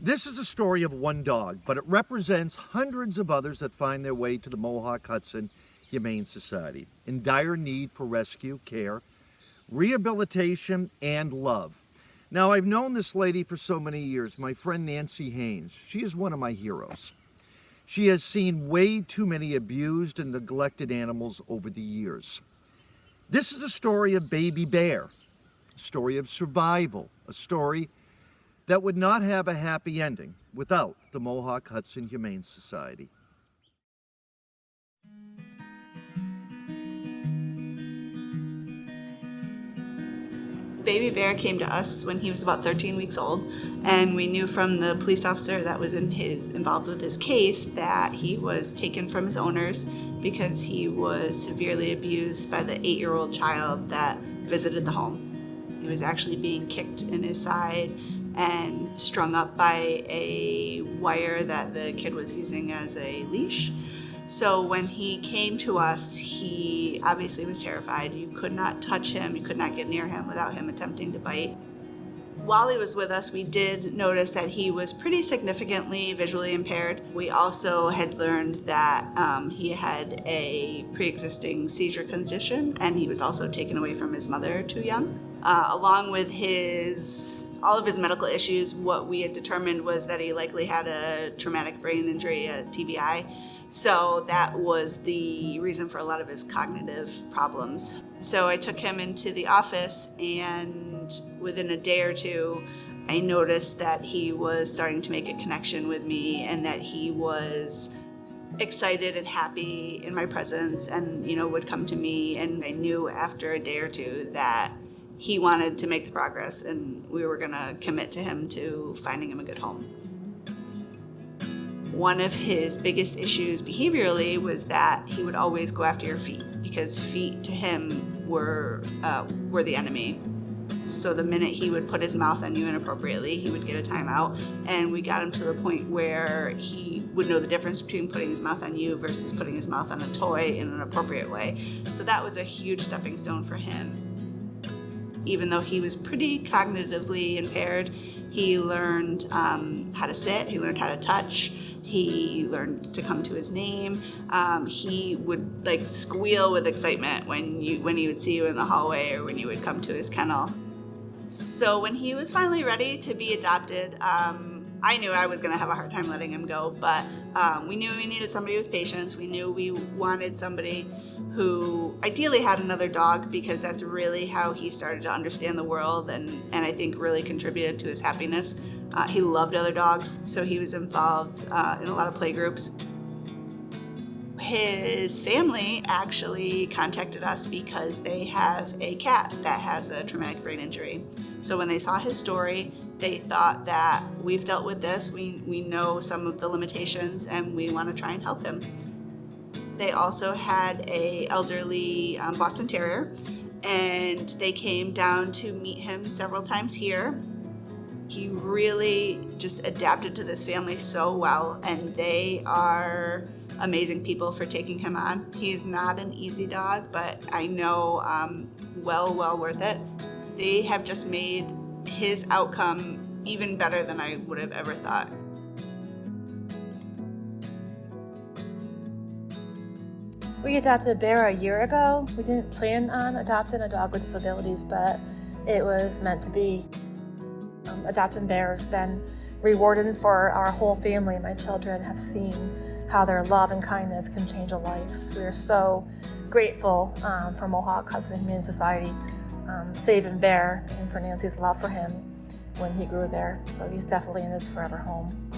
This is a story of one dog, but it represents hundreds of others that find their way to the Mohawk Hudson Humane Society in dire need for rescue, care, rehabilitation, and love. Now, I've known this lady for so many years, my friend Nancy Haynes. She is one of my heroes. She has seen way too many abused and neglected animals over the years. This is a story of Baby Bear, a story of survival, a story that would not have a happy ending without the Mohawk Hudson Humane Society. Baby Bear came to us when he was about 13 weeks old, and we knew from the police officer that was involved with his case that he was taken from his owners because he was severely abused by the 8-year-old child that visited the home. He was actually being kicked in his side and strung up by a wire that the kid was using as a leash. So when he came to us, he obviously was terrified. You could not touch him, you could not get near him without him attempting to bite. While he was with us, we did notice that he was pretty significantly visually impaired. We also had learned that he had a pre-existing seizure condition, and he was also taken away from his mother too young. Along with all of his medical issues, what we had determined was that he likely had a traumatic brain injury, a TBI. So that was the reason for a lot of his cognitive problems. So I took him into the office, and within a day or two, I noticed that he was starting to make a connection with me and that he was excited and happy in my presence and, would come to me. And I knew after a day or two that he wanted to make the progress and we were gonna commit to him to finding him a good home. One of his biggest issues behaviorally was that he would always go after your feet because feet to him were the enemy. So the minute he would put his mouth on you inappropriately, he would get a timeout, and we got him to the point where he would know the difference between putting his mouth on you versus putting his mouth on a toy in an appropriate way. So that was a huge stepping stone for him. Even though he was pretty cognitively impaired, he learned how to sit, he learned how to touch, he learned to come to his name. He would squeal with excitement when he would see you in the hallway or when you would come to his kennel. So when he was finally ready to be adopted, I knew I was going to have a hard time letting him go, but we knew we needed somebody with patience. We knew we wanted somebody who ideally had another dog because that's really how he started to understand the world and I think really contributed to his happiness. He loved other dogs, so he was involved in a lot of play groups. His family actually contacted us because they have a cat that has a traumatic brain injury. So when they saw his story, they thought that we've dealt with this, we know some of the limitations, and we want to try and help him. They also had an elderly Boston Terrier, and they came down to meet him several times here. He really just adapted to this family so well, and they are amazing people for taking him on. He's not an easy dog, but I know well worth it. They have just made his outcome even better than I would have ever thought. We adopted Bear a year ago. We didn't plan on adopting a dog with disabilities, but it was meant to be. Adopting Bear has been rewarding for our whole family. My children have seen how their love and kindness can change a life. We are so grateful for Mohawk Hudson Humane Society saving Bear and for Nancy's love for him when he grew there. So he's definitely in his forever home.